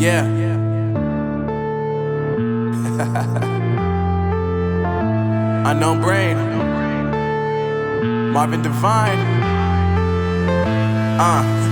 Yeah. Unknown Brain, Marvin Divine.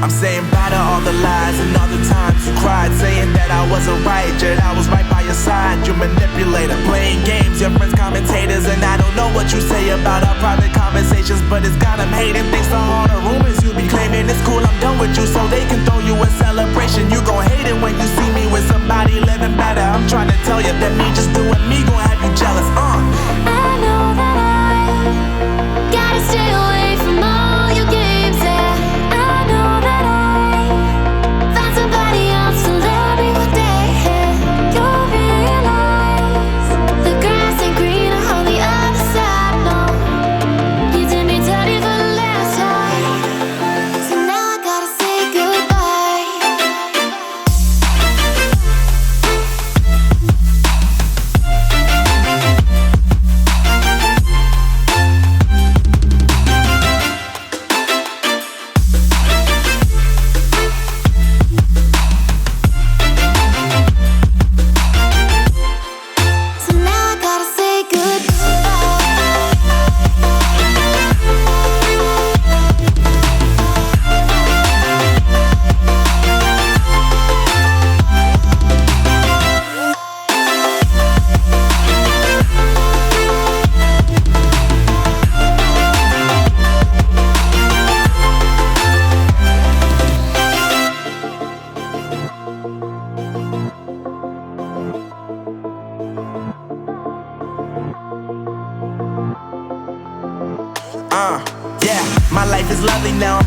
I'm saying bye to all the lies and all the times you cried, saying that I wasn't right, yet I was right by your side. You manipulator, playing games, your friends commentators, and I don't know what you say about our private conversations, but it's got them hating. Thanks to all the rumors you be claiming. It's cool, I'm done with you, so they can throw you a celebration. You gon' hate it when you see me with somebody living better. I'm trying to tell you that me just doing me gon' have you jealous. I know that I gotta stay away from all your games, yeah. I know that I found somebody else to love me one day, yeah. You'll realize the grass ain't greener on the other side, no. You did me dirty for the last time, so now I gotta say goodbye. So now I gotta say Yeah, my life is lovely now. I'm